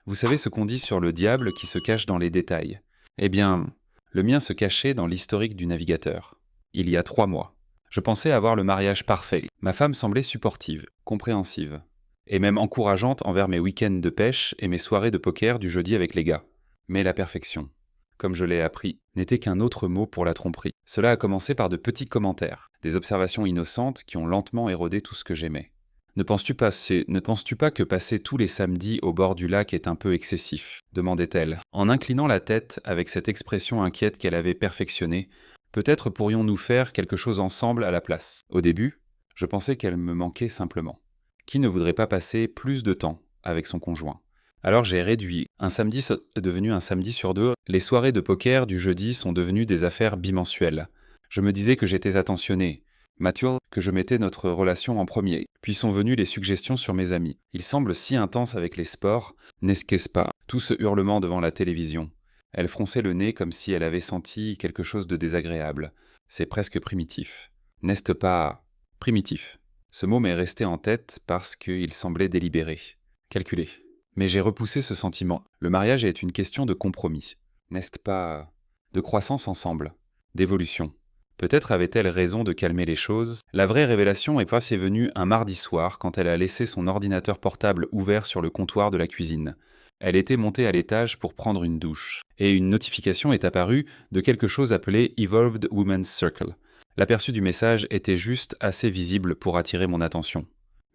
Vous savez ce qu'on dit sur le diable qui se cache dans les détails. Eh bien, le mien se cachait dans l'historique du navigateur. Il y a 3 mois. Je pensais avoir le mariage parfait. Ma femme semblait supportive, compréhensive, et même encourageante envers mes week-ends de pêche et mes soirées de poker du jeudi avec les gars. Mais la perfection, comme je l'ai appris, n'était qu'un autre mot pour la tromperie. Cela a commencé par de petits commentaires, des observations innocentes qui ont lentement érodé tout ce que j'aimais. Ne penses-tu pas que passer tous les samedis au bord du lac est un peu excessif demandait-elle, en inclinant la tête avec cette expression inquiète qu'elle avait perfectionnée. Peut-être pourrions-nous faire quelque chose ensemble à la place. Au début, je pensais qu'elle me manquait simplement. Qui ne voudrait pas passer plus de temps avec son conjoint? Alors j'ai réduit. Un samedi est devenu un samedi sur 2. Les soirées de poker du jeudi sont devenues des affaires bimensuelles. Je me disais que j'étais attentionné, mature, que je mettais notre relation en premier. Puis sont venues les suggestions sur mes amis. Ils semblent si intenses avec les sports, n'est-ce pas? Tout ce hurlement devant la télévision. Elle fronçait le nez comme si elle avait senti quelque chose de désagréable. C'est presque primitif. N'est-ce pas primitif? Ce mot m'est resté en tête parce qu'il semblait délibéré, calculé. Mais j'ai repoussé ce sentiment. Le mariage est une question de compromis. N'est-ce pas de croissance ensemble, d'évolution? Peut-être avait-elle raison de calmer les choses. La vraie révélation est passée venue un mardi soir quand elle a laissé son ordinateur portable ouvert sur le comptoir de la cuisine. Elle était montée à l'étage pour prendre une douche. Et une notification est apparue de quelque chose appelé Evolved Women's Circle. L'aperçu du message était juste assez visible pour attirer mon attention.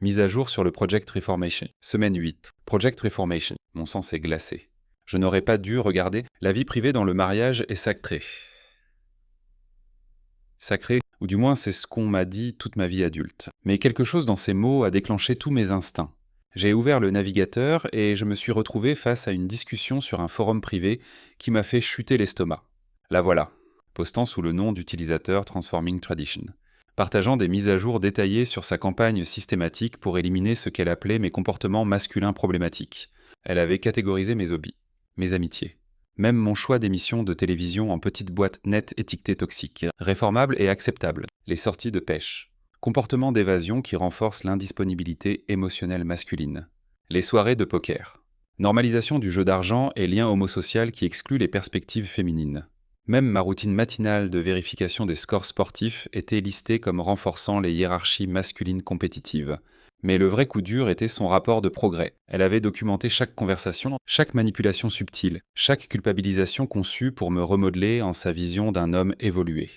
Mise à jour sur le Project Reformation. Semaine 8. Project Reformation. Mon sang s'est glacé. Je n'aurais pas dû regarder. La vie privée dans le mariage est sacrée. Sacrée, ou du moins c'est ce qu'on m'a dit toute ma vie adulte. Mais quelque chose dans ces mots a déclenché tous mes instincts. J'ai ouvert le navigateur et je me suis retrouvé face à une discussion sur un forum privé qui m'a fait chuter l'estomac. La voilà, postant sous le nom d'utilisateur Transforming Tradition, partageant des mises à jour détaillées sur sa campagne systématique pour éliminer ce qu'elle appelait mes comportements masculins problématiques. Elle avait catégorisé mes hobbies, mes amitiés, même mon choix d'émissions de télévision en petites boîtes nettes étiquetées toxiques, réformables et acceptables, les sorties de pêche, comportements d'évasion qui renforcent l'indisponibilité émotionnelle masculine, les soirées de poker, normalisation du jeu d'argent et lien homosocial qui exclut les perspectives féminines. Même ma routine matinale de vérification des scores sportifs était listée comme renforçant les hiérarchies masculines compétitives. Mais le vrai coup dur était son rapport de progrès. Elle avait documenté chaque conversation, chaque manipulation subtile, chaque culpabilisation conçue pour me remodeler en sa vision d'un homme évolué.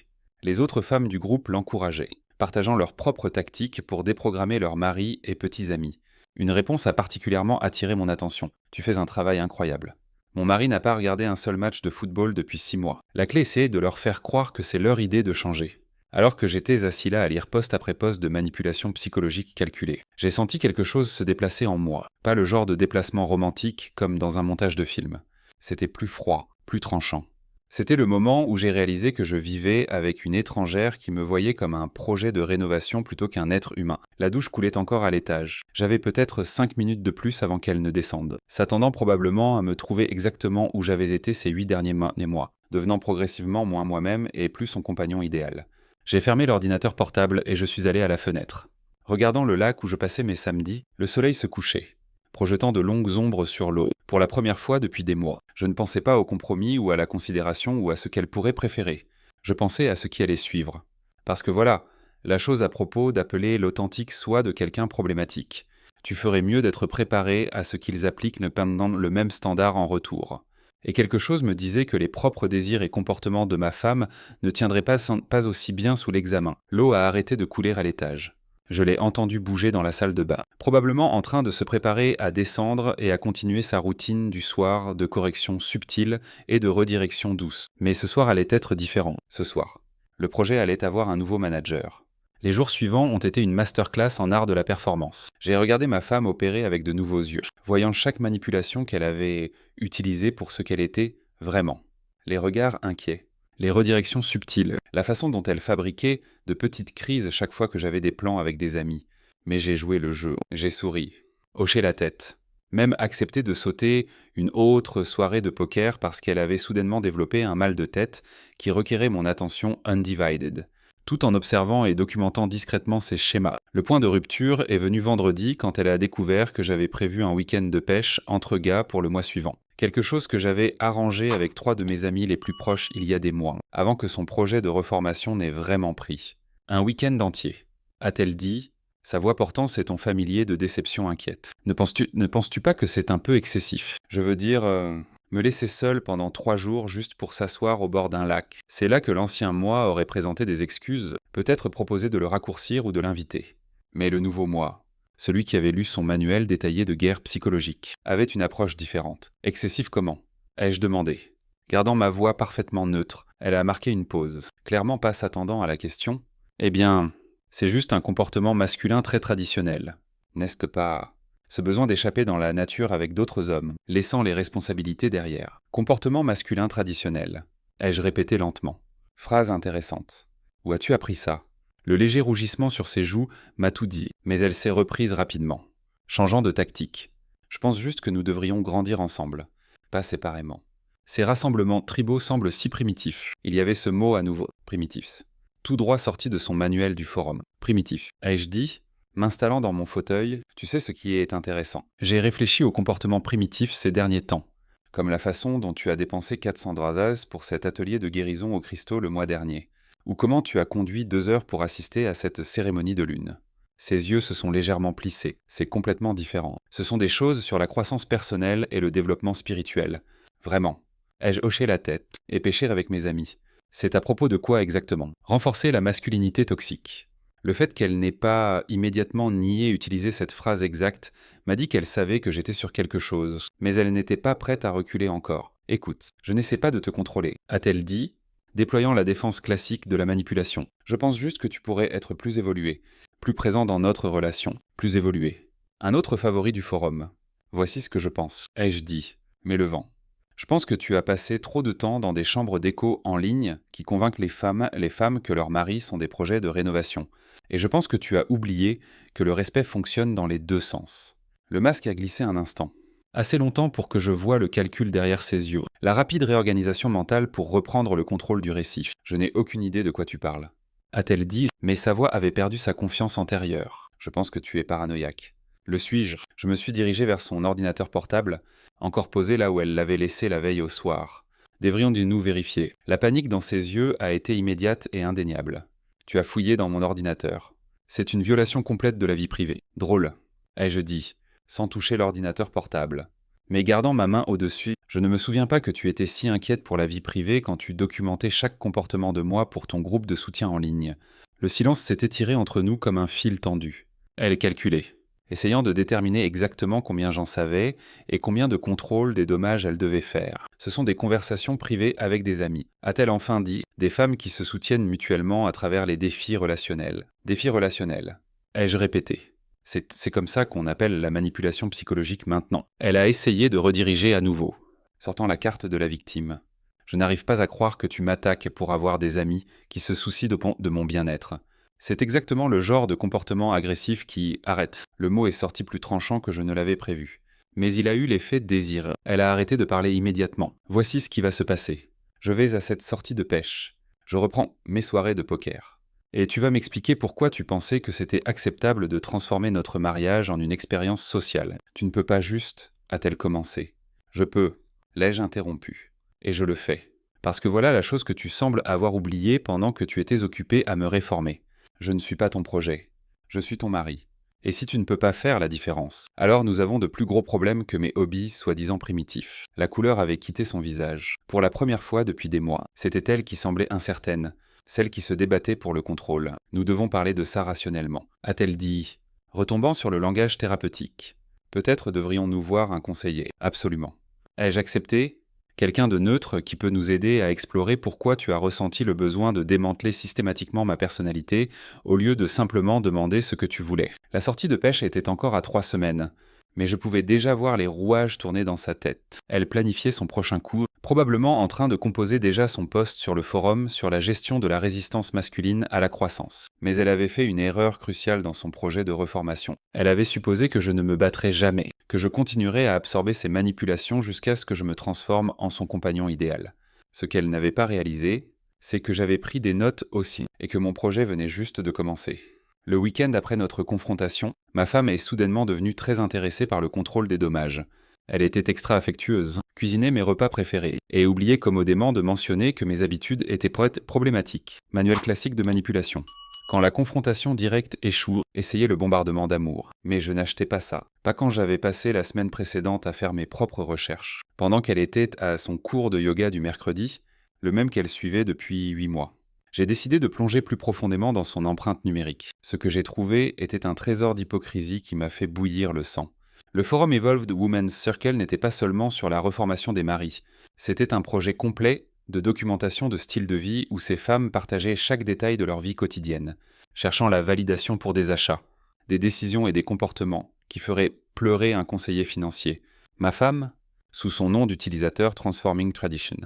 Les autres femmes du groupe l'encourageaient, partageant leurs propres tactiques pour déprogrammer leurs maris et petits amis. Une réponse a particulièrement attiré mon attention. « Tu fais un travail incroyable. » Mon mari n'a pas regardé un seul match de football depuis 6 mois. La clé, c'est de leur faire croire que c'est leur idée de changer. Alors que j'étais assis là à lire poste après poste de manipulation psychologique calculée, j'ai senti quelque chose se déplacer en moi. Pas le genre de déplacement romantique comme dans un montage de film. C'était plus froid, plus tranchant. C'était le moment où j'ai réalisé que je vivais avec une étrangère qui me voyait comme un projet de rénovation plutôt qu'un être humain. La douche coulait encore à l'étage. J'avais peut-être 5 minutes de plus avant qu'elle ne descende, s'attendant probablement à me trouver exactement où j'avais été ces 8 derniers mois, devenant progressivement moins moi-même et plus son compagnon idéal. J'ai fermé l'ordinateur portable et je suis allé à la fenêtre. Regardant le lac où je passais mes samedis, le soleil se couchait, projetant de longues ombres sur l'eau. Pour la première fois depuis des mois, je ne pensais pas au compromis ou à la considération ou à ce qu'elle pourrait préférer. Je pensais à ce qui allait suivre. Parce que voilà, la chose à propos d'appeler l'authentique soi de quelqu'un problématique. Tu ferais mieux d'être préparé à ce qu'ils appliquent le même standard en retour. Et quelque chose me disait que les propres désirs et comportements de ma femme ne tiendraient pas aussi bien sous l'examen. L'eau a arrêté de couler à l'étage. Je l'ai entendu bouger dans la salle de bain, probablement en train de se préparer à descendre et à continuer sa routine du soir de correction subtile et de redirection douce. Mais ce soir allait être différent. Ce soir, le projet allait avoir un nouveau manager. Les jours suivants ont été une masterclass en art de la performance. J'ai regardé ma femme opérer avec de nouveaux yeux, voyant chaque manipulation qu'elle avait utilisée pour ce qu'elle était vraiment. Les regards inquiets, les redirections subtiles, la façon dont elle fabriquait de petites crises chaque fois que j'avais des plans avec des amis. Mais j'ai joué le jeu, j'ai souri, hoché la tête, même accepté de sauter une autre soirée de poker parce qu'elle avait soudainement développé un mal de tête qui requérait mon attention undivided. tout en observant et documentant discrètement ses schémas. Le point de rupture est venu vendredi quand elle a découvert que j'avais prévu un week-end de pêche entre gars pour le mois suivant. Quelque chose que j'avais arrangé avec 3 de mes amis les plus proches il y a des mois, avant que son projet de reformation n'ait vraiment pris. Un week-end entier. A-t-elle dit, sa voix portant ces tons familiers de déception inquiète. Ne penses-tu pas que c'est un peu excessif? Je veux dire, me laisser seul pendant 3 jours juste pour s'asseoir au bord d'un lac. C'est là que l'ancien moi aurait présenté des excuses, peut-être proposé de le raccourcir ou de l'inviter. Mais le nouveau moi, celui qui avait lu son manuel détaillé de guerre psychologique, avait une approche différente. Excessif comment? Ai-je demandé. Gardant ma voix parfaitement neutre, elle a marqué une pause, clairement pas s'attendant à la question. Eh bien, c'est juste un comportement masculin très traditionnel. N'est-ce que pas... Ce besoin d'échapper dans la nature avec d'autres hommes, laissant les responsabilités derrière. Comportement masculin traditionnel. Ai-je répété lentement. Phrase intéressante. Où as-tu appris ça? Le léger rougissement sur ses joues m'a tout dit, mais elle s'est reprise rapidement, changeant de tactique. Je pense juste que nous devrions grandir ensemble, pas séparément. Ces rassemblements tribaux semblent si primitifs. Il y avait ce mot à nouveau, primitifs. Tout droit sorti de son manuel du forum. Primitif. Ai-je dit, m'installant dans mon fauteuil, tu sais ce qui est intéressant. J'ai réfléchi au comportement primitif ces derniers temps, comme la façon dont tu as dépensé 400 drachmas pour cet atelier de guérison au cristaux le mois dernier, ou comment tu as conduit 2 heures pour assister à cette cérémonie de lune. Ses yeux se sont légèrement plissés, c'est complètement différent. Ce sont des choses sur la croissance personnelle et le développement spirituel. Vraiment. Ai-je hoché la tête et pêché avec mes amis? C'est à propos de quoi exactement? Renforcer la masculinité toxique. Le fait qu'elle n'ait pas immédiatement nié utiliser cette phrase exacte m'a dit qu'elle savait que j'étais sur quelque chose, mais elle n'était pas prête à reculer encore. Écoute, je n'essaie pas de te contrôler, a-t-elle dit, déployant la défense classique de la manipulation. Je pense juste que tu pourrais être plus évolué, plus présent dans notre relation, plus évolué. Un autre favori du forum. Voici ce que je pense, ai-je dit, m'élevant. Je pense que tu as passé trop de temps dans des chambres d'écho en ligne qui convainquent les femmes que leurs maris sont des projets de rénovation. Et je pense que tu as oublié que le respect fonctionne dans les 2 sens. Le masque a glissé un instant. Assez longtemps pour que je voie le calcul derrière ses yeux. La rapide réorganisation mentale pour reprendre le contrôle du récit. Je n'ai aucune idée de quoi tu parles. A-t-elle dit, mais sa voix avait perdu sa confiance antérieure. Je pense que tu es paranoïaque. Le suis-je? Je me suis dirigé vers son ordinateur portable, encore posé là où elle l'avait laissé la veille au soir. Devrions-nous vérifier? La panique dans ses yeux a été immédiate et indéniable. Tu as fouillé dans mon ordinateur. C'est une violation complète de la vie privée. Drôle, ai-je dit, sans toucher l'ordinateur portable. Mais gardant ma main au-dessus, je ne me souviens pas que tu étais si inquiète pour la vie privée quand tu documentais chaque comportement de moi pour ton groupe de soutien en ligne. Le silence s'est étiré entre nous comme un fil tendu. Elle calculait, essayant de déterminer exactement combien j'en savais et combien de contrôle des dommages elle devait faire. Ce sont des conversations privées avec des amis. A-t-elle enfin dit, des femmes qui se soutiennent mutuellement à travers les défis relationnels. Défis relationnels. Ai-je répété. C'est comme ça qu'on appelle la manipulation psychologique maintenant. Elle a essayé de rediriger à nouveau, sortant la carte de la victime. Je n'arrive pas à croire que tu m'attaques pour avoir des amis qui se soucient de mon bien-être. C'est exactement le genre de comportement agressif qui arrête. Le mot est sorti plus tranchant que je ne l'avais prévu. Mais il a eu l'effet désir. Elle a arrêté de parler immédiatement. Voici ce qui va se passer. Je vais à cette sortie de pêche. Je reprends mes soirées de poker. Et tu vas m'expliquer pourquoi tu pensais que c'était acceptable de transformer notre mariage en une expérience sociale. Tu ne peux pas juste, a-t-elle commencé. Je peux, l'ai-je interrompu. Et je le fais. Parce que voilà la chose que tu sembles avoir oubliée pendant que tu étais occupé à me réformer. Je ne suis pas ton projet. Je suis ton mari. Et si tu ne peux pas faire la différence, alors nous avons de plus gros problèmes que mes hobbies soi-disant primitifs. La couleur avait quitté son visage. Pour la première fois depuis des mois, c'était elle qui semblait incertaine, celle qui se débattait pour le contrôle. Nous devons parler de ça rationnellement. A-t-elle dit, retombant sur le langage thérapeutique. Peut-être devrions-nous voir un conseiller. Absolument. Ai-je accepté ? Quelqu'un de neutre qui peut nous aider à explorer pourquoi tu as ressenti le besoin de démanteler systématiquement ma personnalité au lieu de simplement demander ce que tu voulais. La sortie de pêche était encore à 3 semaines, mais je pouvais déjà voir les rouages tourner dans sa tête. Elle planifiait son prochain coup, probablement en train de composer déjà son post sur le forum sur la gestion de la résistance masculine à la croissance. Mais elle avait fait une erreur cruciale dans son projet de reformation. Elle avait supposé que je ne me battrais jamais, que je continuerais à absorber ses manipulations jusqu'à ce que je me transforme en son compagnon idéal. Ce qu'elle n'avait pas réalisé, c'est que j'avais pris des notes aussi, et que mon projet venait juste de commencer. Le week-end après notre confrontation, ma femme est soudainement devenue très intéressée par le contrôle des dommages. Elle était extra affectueuse, cuisinait mes repas préférés, et oubliait commodément de mentionner que mes habitudes étaient problématiques. Manuel classique de manipulation. Quand la confrontation directe échoue, essayez le bombardement d'amour. Mais je n'achetais pas ça. Pas quand j'avais passé la semaine précédente à faire mes propres recherches. Pendant qu'elle était à son cours de yoga du mercredi, le même qu'elle suivait depuis 8 mois. J'ai décidé de plonger plus profondément dans son empreinte numérique. Ce que j'ai trouvé était un trésor d'hypocrisie qui m'a fait bouillir le sang. Le forum Evolved Women's Circle n'était pas seulement sur la reformation des maris. C'était un projet complet de documentation de style de vie où ces femmes partageaient chaque détail de leur vie quotidienne, cherchant la validation pour des achats, des décisions et des comportements qui feraient pleurer un conseiller financier. Ma femme, sous son nom d'utilisateur Transforming Tradition,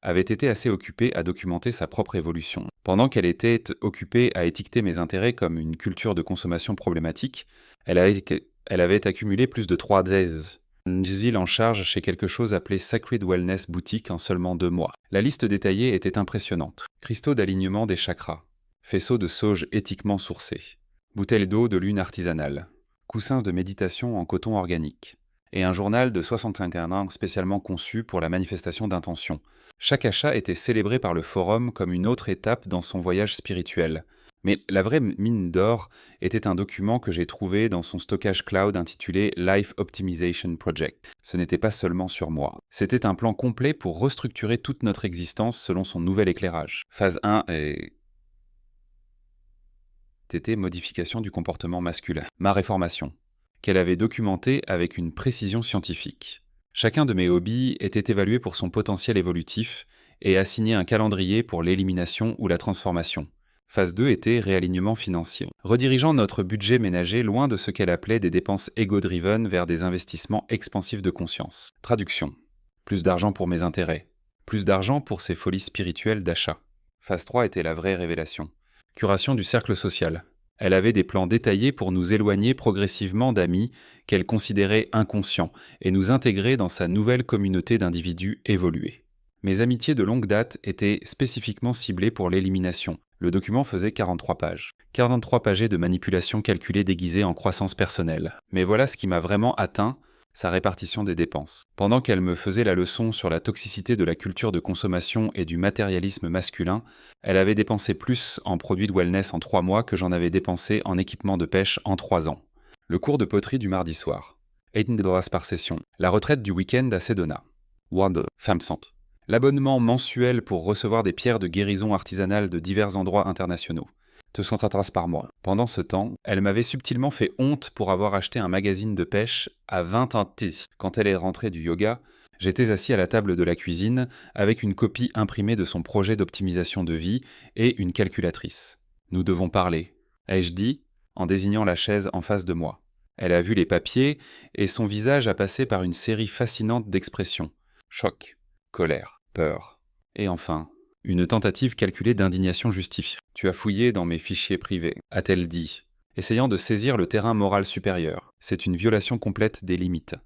avait été assez occupée à documenter sa propre évolution. Pendant qu'elle était occupée à étiqueter mes intérêts comme une culture de consommation problématique, elle avait accumulé plus de 3 days. Gilles en charge chez quelque chose appelé Sacred Wellness Boutique en seulement 2 mois. La liste détaillée était impressionnante. Cristaux d'alignement des chakras, faisceaux de sauge éthiquement sourcés, bouteilles d'eau de lune artisanale, coussins de méditation en coton organique, et un journal de 65 ans spécialement conçu pour la manifestation d'intention. Chaque achat était célébré par le forum comme une autre étape dans son voyage spirituel. Mais la vraie mine d'or était un document que j'ai trouvé dans son stockage cloud intitulé Life Optimization Project. Ce n'était pas seulement sur moi. C'était un plan complet pour restructurer toute notre existence selon son nouvel éclairage. Phase 1 était modification du comportement masculin. Ma réformation, qu'elle avait documentée avec une précision scientifique. Chacun de mes hobbies était évalué pour son potentiel évolutif et assigné un calendrier pour l'élimination ou la transformation. Phase 2 était réalignement financier, redirigeant notre budget ménager loin de ce qu'elle appelait des dépenses ego-driven vers des investissements expansifs de conscience. Traduction. Plus d'argent pour mes intérêts. Plus d'argent pour ces folies spirituelles d'achat. Phase 3 était la vraie révélation. Curation du cercle social. Elle avait des plans détaillés pour nous éloigner progressivement d'amis qu'elle considérait inconscients et nous intégrer dans sa nouvelle communauté d'individus évolués. Mes amitiés de longue date étaient spécifiquement ciblées pour l'élimination. Le document faisait 43 pages. 43 pages de manipulation calculée déguisée en croissance personnelle. Mais voilà ce qui m'a vraiment atteint, sa répartition des dépenses. Pendant qu'elle me faisait la leçon sur la toxicité de la culture de consommation et du matérialisme masculin, elle avait dépensé plus en produits de wellness en 3 mois que j'en avais dépensé en équipement de pêche en 3 ans. Le cours de poterie du mardi soir. $18 par session. La retraite du week-end à Sedona. Wanda, femme sante. L'abonnement mensuel pour recevoir des pierres de guérison artisanales de divers endroits internationaux. 200 par mois. Pendant ce temps, elle m'avait subtilement fait honte pour avoir acheté un magazine de pêche à 20 ans. Quand elle est rentrée du yoga, j'étais assis à la table de la cuisine avec une copie imprimée de son projet d'optimisation de vie et une calculatrice. Nous devons parler, ai-je dit, en désignant la chaise en face de moi. Elle a vu les papiers et son visage a passé par une série fascinante d'expressions. Choc, colère, peur. Et enfin, une tentative calculée d'indignation justifiée. Tu as fouillé dans mes fichiers privés, a-t-elle dit, essayant de saisir le terrain moral supérieur. C'est une violation complète des limites.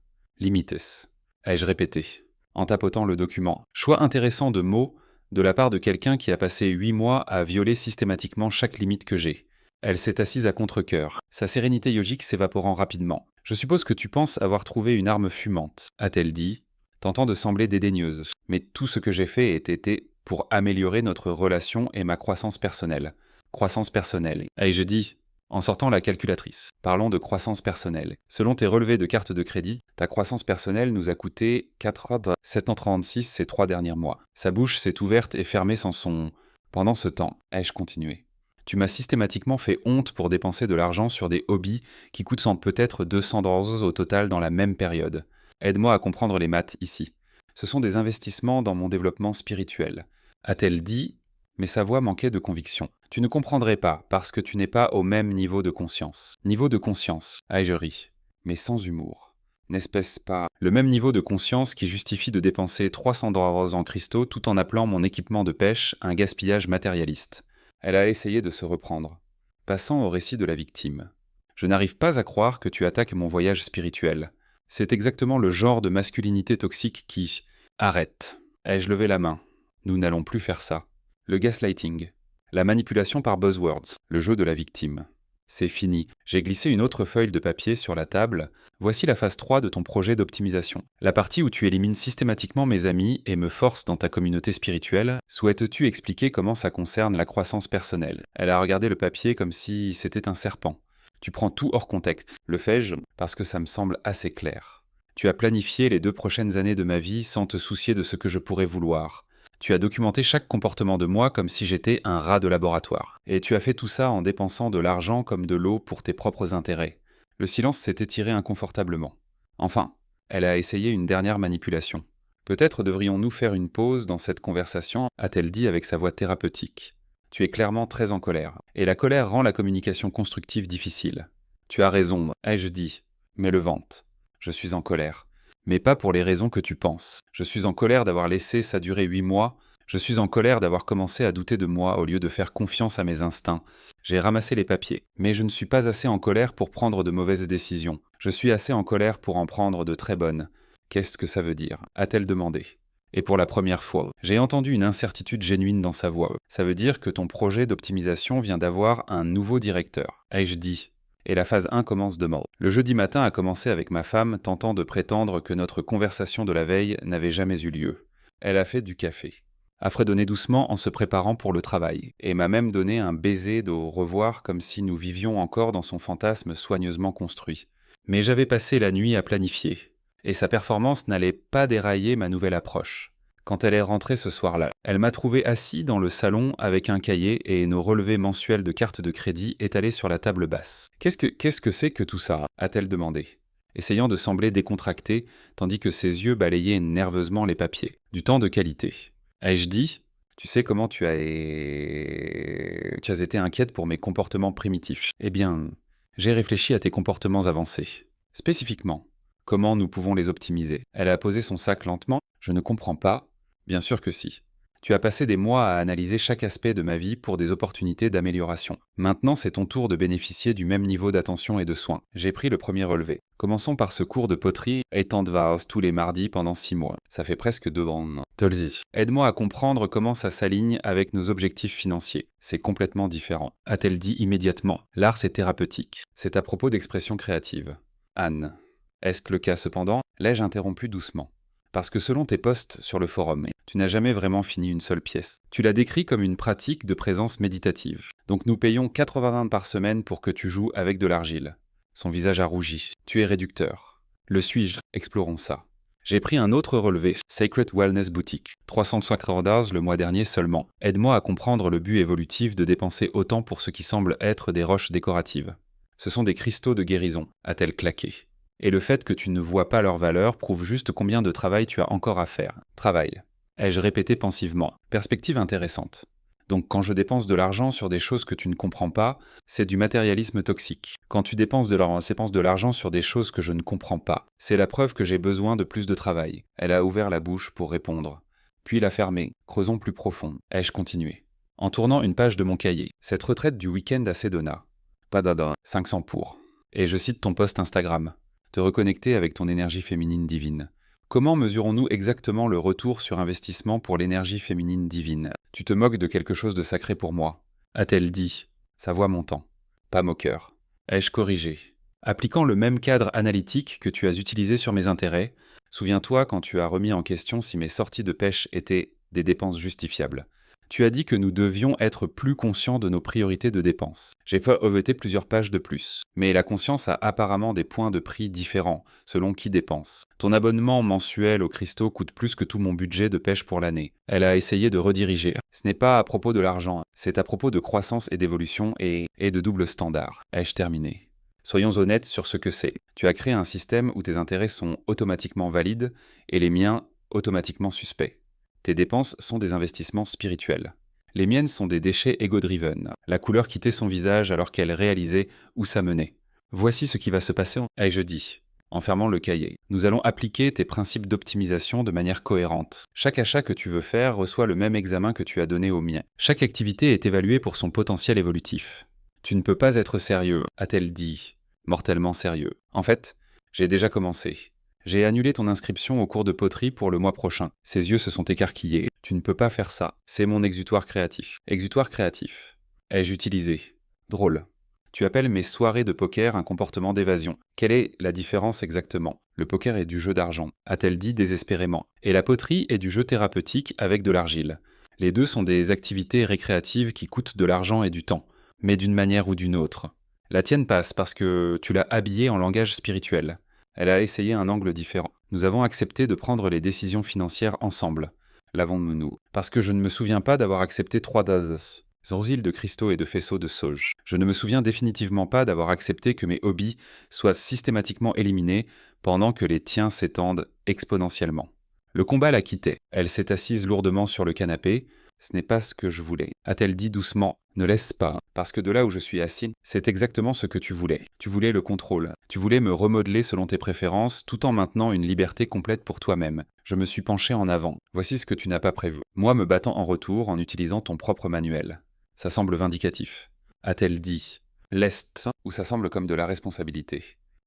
Limites, ai-je répété, en tapotant le document. Choix intéressant de mots de la part de quelqu'un qui a passé 8 mois à violer systématiquement chaque limite que j'ai. Elle s'est assise à contre-cœur, sa sérénité yogique s'évaporant rapidement. Je suppose que tu penses avoir trouvé une arme fumante, a-t-elle dit, tentant de sembler dédaigneuse. Mais tout ce que j'ai fait ait été pour améliorer notre relation et ma croissance personnelle. Croissance personnelle. Ai-je dit, en sortant la calculatrice. Parlons de croissance personnelle. Selon tes relevés de carte de crédit, ta croissance personnelle nous a coûté 4,736 ces 3 derniers mois. Sa bouche s'est ouverte et fermée sans son... Pendant ce temps, ai-je continué. Tu m'as systématiquement fait honte pour dépenser de l'argent sur des hobbies qui coûtent peut-être $200 au total dans la même période. Aide-moi à comprendre les maths ici. Ce sont des investissements dans mon développement spirituel. A-t-elle dit, mais sa voix manquait de conviction. Tu ne comprendrais pas, parce que tu n'es pas au même niveau de conscience. Niveau de conscience, ai-je ri, mais sans humour. N'est-ce pas le même niveau de conscience qui justifie de dépenser $300 en cristaux tout en appelant mon équipement de pêche un gaspillage matérialiste. Elle a essayé de se reprendre. Passant au récit de la victime. Je n'arrive pas à croire que tu attaques mon voyage spirituel. C'est exactement le genre de masculinité toxique qui... Arrête. Ai-je levé la main? Nous n'allons plus faire ça. Le gaslighting. La manipulation par buzzwords, le jeu de la victime. C'est fini. J'ai glissé une autre feuille de papier sur la table. Voici la phase 3 de ton projet d'optimisation. La partie où tu élimines systématiquement mes amis et me forces dans ta communauté spirituelle. Souhaites-tu expliquer comment ça concerne la croissance personnelle? Elle a regardé le papier comme si c'était un serpent. Tu prends tout hors contexte. Le fais-je parce que ça me semble assez clair. Tu as planifié les 2 prochaines années de ma vie sans te soucier de ce que je pourrais vouloir. Tu as documenté chaque comportement de moi comme si j'étais un rat de laboratoire. Et tu as fait tout ça en dépensant de l'argent comme de l'eau pour tes propres intérêts. Le silence s'est étiré inconfortablement. Enfin, elle a essayé une dernière manipulation. Peut-être devrions-nous faire une pause dans cette conversation, a-t-elle dit avec sa voix thérapeutique. Tu es clairement très en colère. Et la colère rend la communication constructive difficile. Tu as raison, ai-je dit, mais le vente. Je suis en colère. Mais pas pour les raisons que tu penses. Je suis en colère d'avoir laissé ça durer 8 mois. Je suis en colère d'avoir commencé à douter de moi au lieu de faire confiance à mes instincts. J'ai ramassé les papiers. Mais je ne suis pas assez en colère pour prendre de mauvaises décisions. Je suis assez en colère pour en prendre de très bonnes. Qu'est-ce que ça veut dire? A-t-elle demandé. Et pour la première fois, j'ai entendu une incertitude génuine dans sa voix. Ça veut dire que ton projet d'optimisation vient d'avoir un nouveau directeur. Ai-je dit? Et la phase 1 commence demain. Le jeudi matin a commencé avec ma femme tentant de prétendre que notre conversation de la veille n'avait jamais eu lieu. Elle a fait du café, a fredonné doucement en se préparant pour le travail, et m'a même donné un baiser d'au revoir comme si nous vivions encore dans son fantasme soigneusement construit. Mais j'avais passé la nuit à planifier, et sa performance n'allait pas dérailler ma nouvelle approche. Quand elle est rentrée ce soir-là, elle m'a trouvé assis dans le salon avec un cahier et nos relevés mensuels de carte de crédit étalés sur la table basse. Qu'est-ce que c'est que tout ça? A-t-elle demandé, essayant de sembler décontractée, tandis que ses yeux balayaient nerveusement les papiers. Du temps de qualité. Ai-je dit? Tu sais comment tu as été inquiète pour mes comportements primitifs. Eh bien, j'ai réfléchi à tes comportements avancés. Spécifiquement, comment nous pouvons les optimiser? Elle a posé son sac lentement. Je ne comprends pas. Bien sûr que si. Tu as passé des mois à analyser chaque aspect de ma vie pour des opportunités d'amélioration. Maintenant, c'est ton tour de bénéficier du même niveau d'attention et de soins. J'ai pris le premier relevé. Commençons par ce cours de poterie et tant de vases tous les mardis pendant 6 mois. Ça fait presque 2 ans. Tolzi. Aide-moi à comprendre comment ça s'aligne avec nos objectifs financiers. C'est complètement différent. A-t-elle dit immédiatement. L'art, c'est thérapeutique. C'est à propos d'expression créative. Anne. Est-ce que le cas cependant? L'ai-je interrompu doucement? Parce que selon tes posts sur le forum, tu n'as jamais vraiment fini une seule pièce. Tu l'as décrit comme une pratique de présence méditative. Donc nous payons 80 par semaine pour que tu joues avec de l'argile. Son visage a rougi. Tu es réducteur. Le suis-je? Explorons ça. J'ai pris un autre relevé, Sacred Wellness Boutique, $350 le mois dernier seulement. Aide-moi à comprendre le but évolutif de dépenser autant pour ce qui semble être des roches décoratives. Ce sont des cristaux de guérison, a-t-elle claqué. Et le fait que tu ne vois pas leur valeur prouve juste combien de travail tu as encore à faire. Travail. Ai-je répété pensivement. Perspective intéressante. Donc quand je dépense de l'argent sur des choses que tu ne comprends pas, c'est du matérialisme toxique. Quand tu dépenses de l'argent sur des choses que je ne comprends pas, c'est la preuve que j'ai besoin de plus de travail. Elle a ouvert la bouche pour répondre. Puis l'a fermée. Creusons plus profond. Ai-je continué. En tournant une page de mon cahier. Cette retraite du week-end à Sedona. Padada. 500 pour. Et je cite ton post Instagram. Te reconnecter avec ton énergie féminine divine. Comment mesurons-nous exactement le retour sur investissement pour l'énergie féminine divine? Tu te moques de quelque chose de sacré pour moi, a-t-elle dit, sa voix montant. Pas moqueur. Ai-je corrigé? Appliquant le même cadre analytique que tu as utilisé sur mes intérêts, souviens-toi quand tu as remis en question si mes sorties de pêche étaient des dépenses justifiables. Tu as dit que nous devions être plus conscients de nos priorités de dépenses. J'ai fait voter plusieurs pages de plus. Mais la conscience a apparemment des points de prix différents, selon qui dépense. Ton abonnement mensuel au cristaux coûte plus que tout mon budget de pêche pour l'année. Elle a essayé de rediriger. Ce n'est pas à propos de l'argent, c'est à propos de croissance et d'évolution et de double standard. Ai-je terminé? Soyons honnêtes sur ce que c'est. Tu as créé un système où tes intérêts sont automatiquement valides et les miens automatiquement suspects. Tes dépenses sont des investissements spirituels. Les miennes sont des déchets ego-driven. La couleur quittait son visage alors qu'elle réalisait où ça menait. Voici ce qui va se passer, ai-je dit, en fermant le cahier. Nous allons appliquer tes principes d'optimisation de manière cohérente. Chaque achat que tu veux faire reçoit le même examen que tu as donné au mien. Chaque activité est évaluée pour son potentiel évolutif. Tu ne peux pas être sérieux, a-t-elle dit, mortellement sérieux. En fait, j'ai déjà commencé. J'ai annulé ton inscription au cours de poterie pour le mois prochain. Ses yeux se sont écarquillés. Tu ne peux pas faire ça. C'est mon exutoire créatif. Exutoire créatif. Ai-je utilisé? Drôle. Tu appelles mes soirées de poker un comportement d'évasion. Quelle est la différence exactement? Le poker est du jeu d'argent, a-t-elle dit désespérément. Et la poterie est du jeu thérapeutique avec de l'argile. Les deux sont des activités récréatives qui coûtent de l'argent et du temps, mais d'une manière ou d'une autre. La tienne passe parce que tu l'as habillée en langage spirituel. Elle a essayé un angle différent. Nous avons accepté de prendre les décisions financières ensemble. L'avons-nous? Parce que je ne me souviens pas d'avoir accepté 3 doses. Zorzil de cristaux et de faisceaux de sauge. Je ne me souviens définitivement pas d'avoir accepté que mes hobbies soient systématiquement éliminés pendant que les tiens s'étendent exponentiellement. Le combat la quittait. Elle s'est assise lourdement sur le canapé. Ce n'est pas ce que je voulais. A-t-elle dit doucement? Ne laisse pas, parce que de là où je suis assise, c'est exactement ce que tu voulais. Tu voulais le contrôle. Tu voulais me remodeler selon tes préférences, tout en maintenant une liberté complète pour toi-même. Je me suis penché en avant. Voici ce que tu n'as pas prévu. Moi me battant en retour en utilisant ton propre manuel. Ça semble vindicatif. A-t-elle dit? Lest, ou ça semble comme de la responsabilité.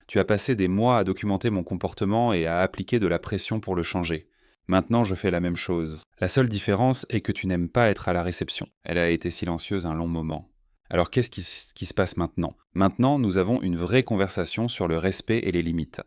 Tu as passé des mois à documenter mon comportement et à appliquer de la pression pour le changer. Maintenant, je fais la même chose. La seule différence est que tu n'aimes pas être à la réception. Elle a été silencieuse un long moment. Alors qu'est-ce qui se passe maintenant? Maintenant, nous avons une vraie conversation sur le respect et les limites.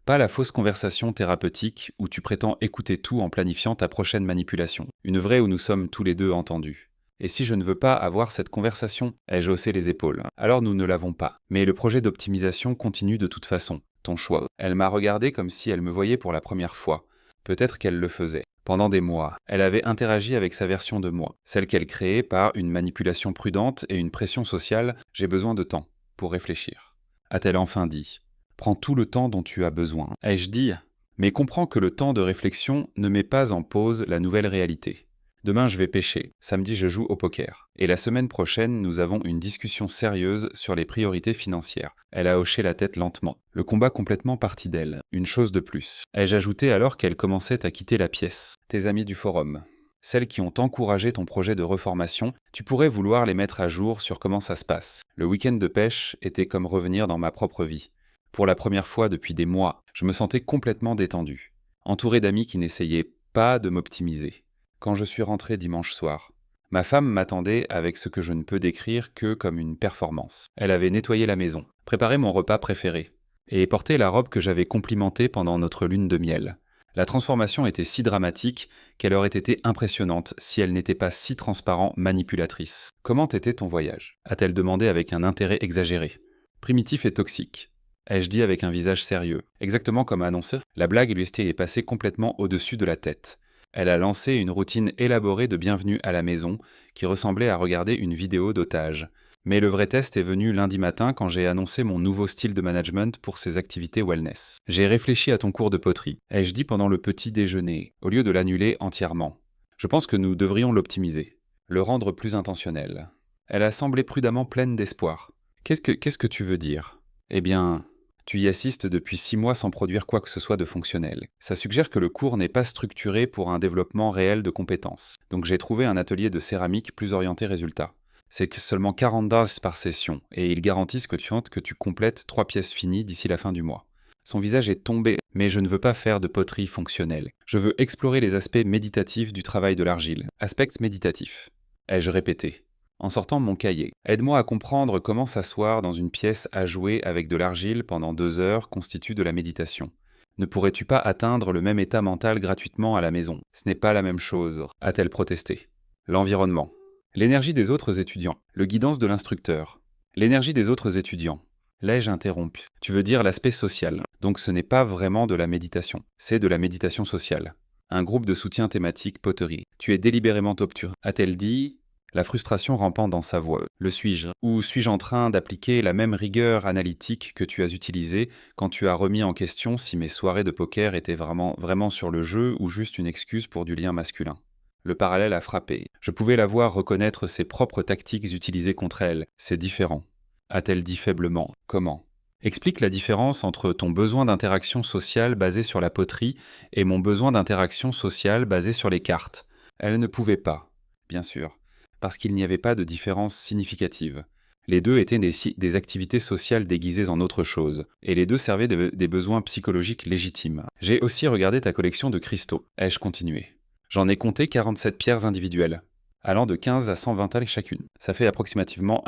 Pas la fausse conversation thérapeutique où tu prétends écouter tout en planifiant ta prochaine manipulation. Une vraie où nous sommes tous les deux entendus. Et si je ne veux pas avoir cette conversation? Ai-je haussé les épaules? Alors nous ne l'avons pas. Mais le projet d'optimisation continue de toute façon. Ton choix. Elle m'a regardé comme si elle me voyait pour la première fois. Peut-être qu'elle le faisait. Pendant des mois, elle avait interagi avec sa version de moi, celle qu'elle créait par une manipulation prudente et une pression sociale. J'ai besoin de temps pour réfléchir. A-t-elle enfin dit? Prends tout le temps dont tu as besoin. Ai-je dit? Mais comprends que le temps de réflexion ne met pas en pause la nouvelle réalité. Demain, je vais pêcher. Samedi, je joue au poker. Et la semaine prochaine, nous avons une discussion sérieuse sur les priorités financières. Elle a hoché la tête lentement. Le combat complètement parti d'elle. Une chose de plus. Ai-je ajouté alors qu'elle commençait à quitter la pièce? Tes amis du forum. Celles qui ont encouragé ton projet de reformation, tu pourrais vouloir les mettre à jour sur comment ça se passe. Le week-end de pêche était comme revenir dans ma propre vie. Pour la première fois depuis des mois, je me sentais complètement détendu. Entouré d'amis qui n'essayaient pas de m'optimiser. Quand je suis rentré dimanche soir, ma femme m'attendait avec ce que je ne peux décrire que comme une performance. Elle avait nettoyé la maison, préparé mon repas préféré, et porté la robe que j'avais complimentée pendant notre lune de miel. La transformation était si dramatique qu'elle aurait été impressionnante si elle n'était pas si transparent manipulatrice. Comment était ton voyage? A-t-elle demandé avec un intérêt exagéré. Primitif et toxique. Ai-je dit avec un visage sérieux. Exactement comme annoncé, la blague lui est passée complètement au-dessus de la tête. Elle a lancé une routine élaborée de bienvenue à la maison qui ressemblait à regarder une vidéo d'otage. Mais le vrai test est venu lundi matin quand j'ai annoncé mon nouveau style de management pour ses activités wellness. J'ai réfléchi à ton cours de poterie. Ai-je dit pendant le petit déjeuner, au lieu de l'annuler entièrement. Je pense que nous devrions l'optimiser, le rendre plus intentionnel. Elle a semblé prudemment pleine d'espoir. Qu'est-ce que tu veux dire? Eh bien, tu y assistes depuis 6 mois sans produire quoi que ce soit de fonctionnel. Ça suggère que le cours n'est pas structuré pour un développement réel de compétences. Donc j'ai trouvé un atelier de céramique plus orienté résultat. C'est seulement 40 DAS par session, et ils garantissent que tu complètes 3 pièces finies d'ici la fin du mois. Son visage est tombé, mais je ne veux pas faire de poterie fonctionnelle. Je veux explorer les aspects méditatifs du travail de l'argile. Aspects méditatifs. Ai-je répété? En sortant mon cahier. Aide-moi à comprendre comment s'asseoir dans une pièce à jouer avec de l'argile pendant 2 heures constitue de la méditation. Ne pourrais-tu pas atteindre le même état mental gratuitement à la maison? Ce n'est pas la même chose, a-t-elle protesté. L'environnement. L'énergie des autres étudiants. Le guidance de l'instructeur. L'énergie des autres étudiants. L'ai-je interrompu? Tu veux dire l'aspect social. Donc ce n'est pas vraiment de la méditation. C'est de la méditation sociale. Un groupe de soutien thématique poterie. Tu es délibérément obtus. A-t-elle dit... La frustration rampant dans sa voix. Le suis-je? Ou suis-je en train d'appliquer la même rigueur analytique que tu as utilisée quand tu as remis en question si mes soirées de poker étaient vraiment sur le jeu ou juste une excuse pour du lien masculin? Le parallèle a frappé. Je pouvais la voir reconnaître ses propres tactiques utilisées contre elle. C'est différent. A-t-elle dit faiblement. Comment? Explique la différence entre ton besoin d'interaction sociale basé sur la poterie et mon besoin d'interaction sociale basé sur les cartes. Elle ne pouvait pas. Bien sûr. Parce qu'il n'y avait pas de différence significative. Les deux étaient des activités sociales déguisées en autre chose, et les deux servaient des besoins psychologiques légitimes. J'ai aussi regardé ta collection de cristaux, ai-je continué. J'en ai compté 47 pierres individuelles, allant de 15 à 120 thalles chacune. Ça fait approximativement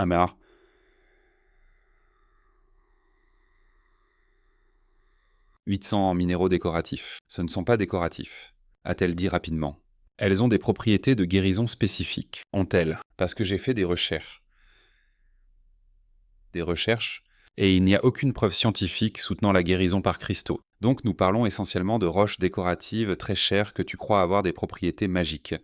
800 minéraux décoratifs. Ce ne sont pas décoratifs, a-t-elle dit rapidement. Elles ont des propriétés de guérison spécifiques. Ont-elles? Parce que j'ai fait des recherches. Et il n'y a aucune preuve scientifique soutenant la guérison par cristaux. Donc nous parlons essentiellement de roches décoratives très chères que tu crois avoir des propriétés magiques.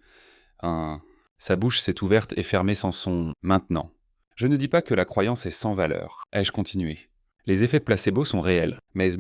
Sa bouche s'est ouverte et fermée sans son « maintenant ». Je ne dis pas que la croyance est sans valeur. Ai-je continué? Les effets placebo sont réels, mais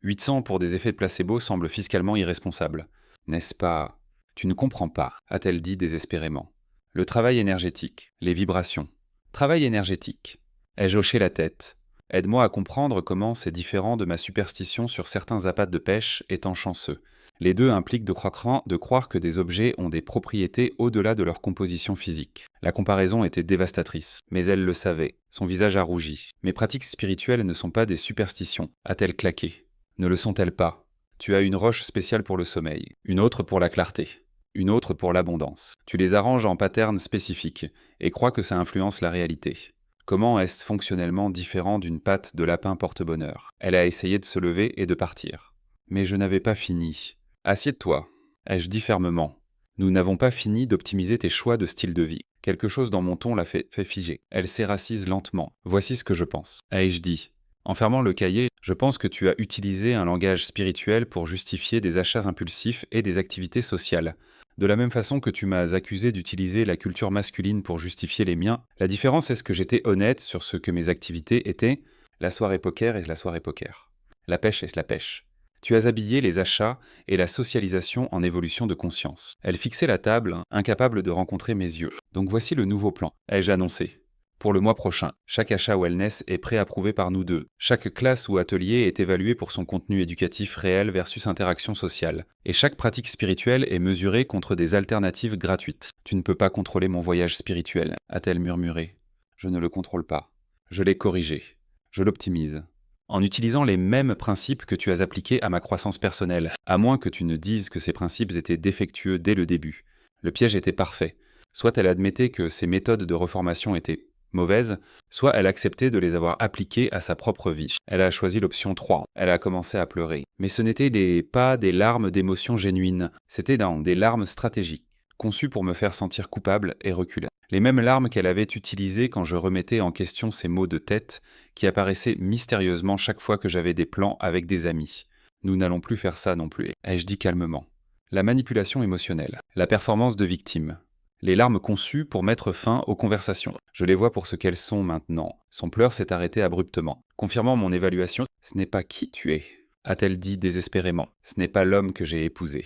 800 pour des effets de placebo semble fiscalement irresponsable. N'est-ce pas? Tu ne comprends pas, a-t-elle dit désespérément. Le travail énergétique, les vibrations. Travail énergétique. Ai-je hoché la tête? Aide-moi à comprendre comment c'est différent de ma superstition sur certains appâts de pêche étant chanceux. Les deux impliquent de croire que des objets ont des propriétés au-delà de leur composition physique. La comparaison était dévastatrice, mais elle le savait. Son visage a rougi. Mes pratiques spirituelles ne sont pas des superstitions, a-t-elle claqué. Ne le sont-elles pas? Tu as une roche spéciale pour le sommeil, une autre pour la clarté, une autre pour l'abondance. Tu les arranges en patterns spécifiques et crois que ça influence la réalité. Comment est-ce fonctionnellement différent d'une patte de lapin porte-bonheur? Elle a essayé de se lever et de partir. Mais je n'avais pas fini. Assieds-toi, ai-je dit fermement. Nous n'avons pas fini d'optimiser tes choix de style de vie. Quelque chose dans mon ton l'a fait figer. Elle s'érassise lentement. Voici ce que je pense, ai-je dit. En fermant le cahier, je pense que tu as utilisé un langage spirituel pour justifier des achats impulsifs et des activités sociales. De la même façon que tu m'as accusé d'utiliser la culture masculine pour justifier les miens, la différence est que j'étais honnête sur ce que mes activités étaient. La soirée poker est la soirée poker. La pêche est la pêche. Tu as habillé les achats et la socialisation en évolution de conscience. Elle fixait la table, incapable de rencontrer mes yeux. Donc voici le nouveau plan, ai-je annoncé. Pour le mois prochain, chaque achat wellness est préapprouvé par nous deux. Chaque classe ou atelier est évalué pour son contenu éducatif réel versus interaction sociale. Et chaque pratique spirituelle est mesurée contre des alternatives gratuites. Tu ne peux pas contrôler mon voyage spirituel, a-t-elle murmuré. Je ne le contrôle pas. Je l'ai corrigé. Je l'optimise. En utilisant les mêmes principes que tu as appliqués à ma croissance personnelle, à moins que tu ne dises que ces principes étaient défectueux dès le début. Le piège était parfait. Soit elle admettait que ces méthodes de reformation étaient mauvaises, soit elle acceptait de les avoir appliquées à sa propre vie. Elle a choisi l'option 3. Elle a commencé à pleurer. Mais ce n'étaient pas des larmes d'émotion génuines, c'était des larmes stratégiques, conçues pour me faire sentir coupable et reculer. Les mêmes larmes qu'elle avait utilisées quand je remettais en question ces maux de tête qui apparaissaient mystérieusement chaque fois que j'avais des plans avec des amis. Nous n'allons plus faire ça non plus, ai-je dit calmement. La manipulation émotionnelle, la performance de victime. Les larmes conçues pour mettre fin aux conversations. Je les vois pour ce qu'elles sont maintenant. Son pleur s'est arrêté abruptement, confirmant mon évaluation. Ce n'est pas qui tu es, a-t-elle dit désespérément. Ce n'est pas l'homme que j'ai épousé.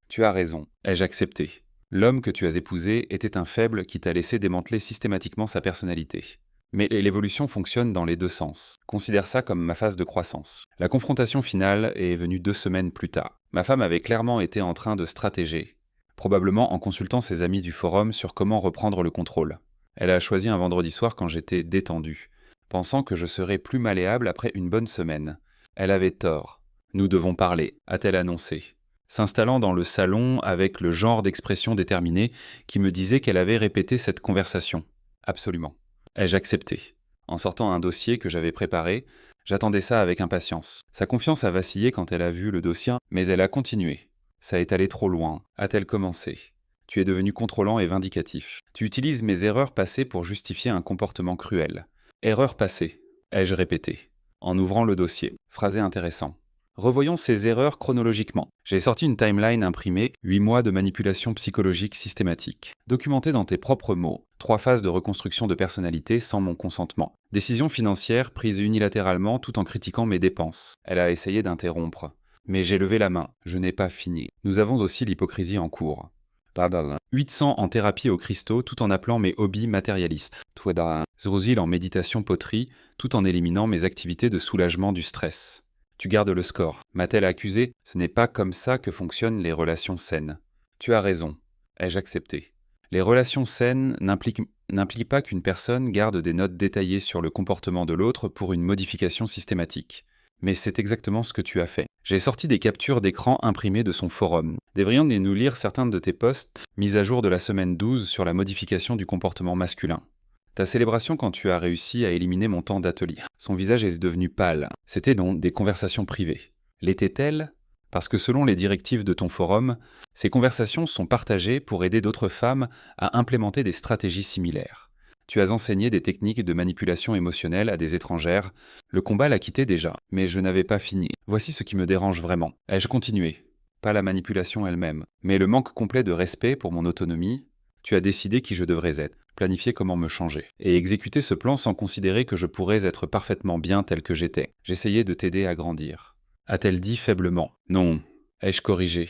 Tu as raison, ai-je accepté. L'homme que tu as épousé était un faible qui t'a laissé démanteler systématiquement sa personnalité. Mais l'évolution fonctionne dans les deux sens. Considère ça comme ma phase de croissance. La confrontation finale est venue 2 semaines plus tard. Ma femme avait clairement été en train de stratéger, probablement en consultant ses amis du forum sur comment reprendre le contrôle. Elle a choisi un vendredi soir quand j'étais détendu, pensant que je serais plus malléable après une bonne semaine. Elle avait tort. Nous devons parler, a-t-elle annoncé, s'installant dans le salon avec le genre d'expression déterminée qui me disait qu'elle avait répété cette conversation. Absolument. Ai-je accepté? En sortant un dossier que j'avais préparé, j'attendais ça avec impatience. Sa confiance a vacillé quand elle a vu le dossier, mais elle a continué. Ça est allé trop loin, a-t-elle commencé. Tu es devenu contrôlant et vindicatif. Tu utilises mes erreurs passées pour justifier un comportement cruel. Erreurs passées, ai-je répété, en ouvrant le dossier. Phrasé intéressant. Revoyons ces erreurs chronologiquement. J'ai sorti une timeline imprimée, 8 mois de manipulation psychologique systématique. Documentée dans tes propres mots. 3 phases de reconstruction de personnalité sans mon consentement. Décision financière prise unilatéralement tout en critiquant mes dépenses. Elle a essayé d'interrompre. Mais j'ai levé la main. Je n'ai pas fini. Nous avons aussi l'hypocrisie en cours. 800 en thérapie au cristaux tout en appelant mes hobbies matérialistes. Zrozil en méditation poterie tout en éliminant mes activités de soulagement du stress. Tu gardes le score. M'a-t-elle accusé? Ce n'est pas comme ça que fonctionnent les relations saines. Tu as raison. Ai-je accepté? Les relations saines n'implique pas qu'une personne garde des notes détaillées sur le comportement de l'autre pour une modification systématique. Mais c'est exactement ce que tu as fait. J'ai sorti des captures d'écran imprimées de son forum. Devrions-nous lire certains de tes posts mis à jour de la semaine 12 sur la modification du comportement masculin. Ta célébration quand tu as réussi à éliminer mon temps d'atelier. Son visage est devenu pâle. C'était long, des conversations privées. L'était-elle ? Parce que selon les directives de ton forum, ces conversations sont partagées pour aider d'autres femmes à implémenter des stratégies similaires. Tu as enseigné des techniques de manipulation émotionnelle à des étrangères. Le combat l'a quitté déjà, mais je n'avais pas fini. Voici ce qui me dérange vraiment. Ai-je continué ? Pas la manipulation elle-même, mais le manque complet de respect pour mon autonomie. Tu as décidé qui je devrais être, planifié comment me changer, et exécuter ce plan sans considérer que je pourrais être parfaitement bien tel que j'étais. J'essayais de t'aider à grandir. A-t-elle dit faiblement ? Non. Ai-je corrigé ?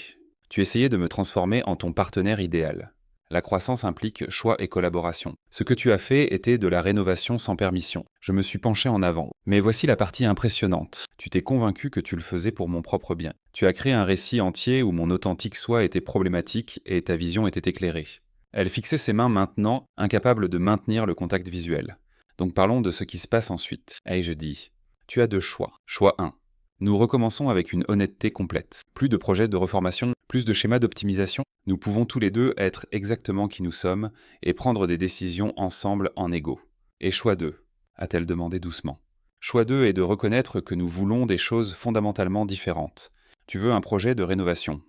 Tu essayais de me transformer en ton partenaire idéal. La croissance implique choix et collaboration. Ce que tu as fait était de la rénovation sans permission. Je me suis penché en avant. Mais voici la partie impressionnante. Tu t'es convaincu que tu le faisais pour mon propre bien. Tu as créé un récit entier où mon authentique soi était problématique et ta vision était éclairée. Elle fixait ses mains maintenant, incapable de maintenir le contact visuel. Donc parlons de ce qui se passe ensuite. Ai-je dit ? Tu as deux choix. Choix 1. Nous recommençons avec une honnêteté complète. Plus de projets de reformation, plus de schémas d'optimisation. Nous pouvons tous les deux être exactement qui nous sommes et prendre des décisions ensemble en égaux. Et choix 2, a-t-elle demandé doucement. Choix 2 est de reconnaître que nous voulons des choses fondamentalement différentes. Tu veux un projet de rénovation.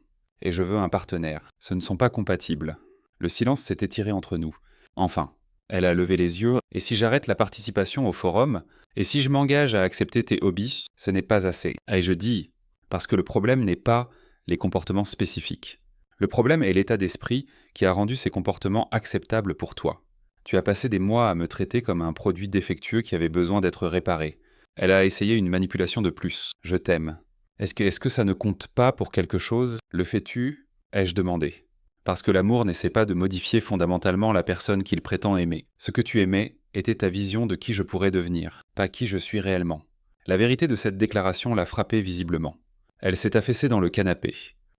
Et je veux un partenaire. Ce ne sont pas compatibles. Le silence s'est étiré entre nous. Enfin, elle a levé les yeux. Et si j'arrête la participation au forum ? Et si je m'engage à accepter tes hobbies, ce n'est pas assez. Et je dis, parce que le problème n'est pas les comportements spécifiques. Le problème est l'état d'esprit qui a rendu ces comportements acceptables pour toi. Tu as passé des mois à me traiter comme un produit défectueux qui avait besoin d'être réparé. Elle a essayé une manipulation de plus. Je t'aime. Est-ce que ça ne compte pas pour quelque chose ? Le fais-tu ? Ai-je demandé. Parce que l'amour n'essaie pas de modifier fondamentalement la personne qu'il prétend aimer. Ce que tu aimais était ta vision de qui je pourrais devenir, pas qui je suis réellement. La vérité de cette déclaration l'a frappée visiblement. Elle s'est affaissée dans le canapé.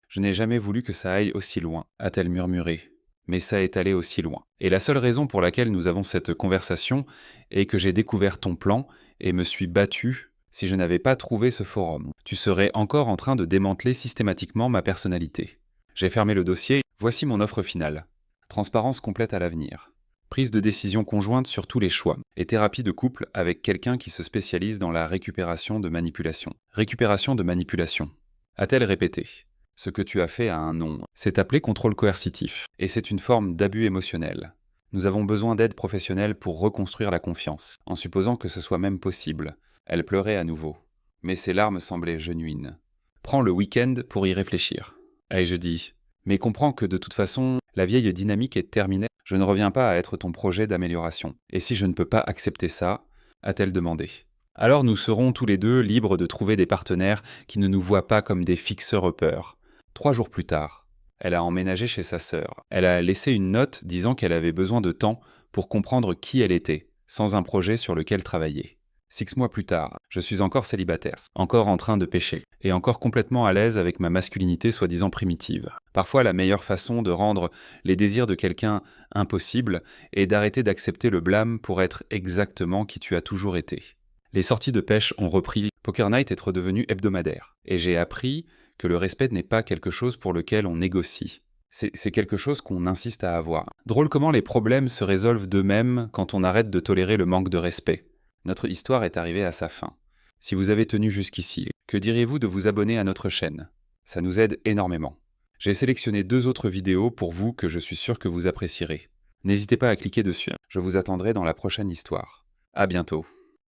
Je n'ai jamais voulu que ça aille aussi loin, a-t-elle murmuré. Mais ça est allé aussi loin. Et la seule raison pour laquelle nous avons cette conversation est que j'ai découvert ton plan et me suis battu. Si je n'avais pas trouvé ce forum, tu serais encore en train de démanteler systématiquement ma personnalité. J'ai fermé le dossier, voici mon offre finale. Transparence complète à l'avenir. Prise de décision conjointe sur tous les choix, et thérapie de couple avec quelqu'un qui se spécialise dans la récupération de manipulation. Récupération de manipulation. A-t-elle répété ? Ce que tu as fait a un nom. C'est appelé contrôle coercitif, et c'est une forme d'abus émotionnel. Nous avons besoin d'aide professionnelle pour reconstruire la confiance, en supposant que ce soit même possible. Elle pleurait à nouveau, mais ses larmes semblaient genuines. Prends le week-end pour y réfléchir. Et je dis, mais comprends que de toute façon, la vieille dynamique est terminée. Je ne reviens pas à être ton projet d'amélioration. Et si je ne peux pas accepter ça, a-t-elle demandé. Alors nous serons tous les deux libres de trouver des partenaires qui ne nous voient pas comme des fixeurs-uppers. 3 jours plus tard, elle a emménagé chez sa sœur. Elle a laissé une note disant qu'elle avait besoin de temps pour comprendre qui elle était, sans un projet sur lequel travailler. 6 mois plus tard, je suis encore célibataire, encore en train de pécher, et encore complètement à l'aise avec ma masculinité soi-disant primitive. Parfois, la meilleure façon de rendre les désirs de quelqu'un impossibles est d'arrêter d'accepter le blâme pour être exactement qui tu as toujours été. Les sorties de pêche ont repris, Poker Night est redevenu hebdomadaire, et j'ai appris que le respect n'est pas quelque chose pour lequel on négocie. C'est quelque chose qu'on insiste à avoir. Drôle comment les problèmes se résolvent d'eux-mêmes quand on arrête de tolérer le manque de respect. Notre histoire est arrivée à sa fin. Si vous avez tenu jusqu'ici, que diriez-vous de vous abonner à notre chaîne ? Ça nous aide énormément. J'ai sélectionné 2 autres vidéos pour vous que je suis sûr que vous apprécierez. N'hésitez pas à cliquer dessus. Je vous attendrai dans la prochaine histoire. À bientôt.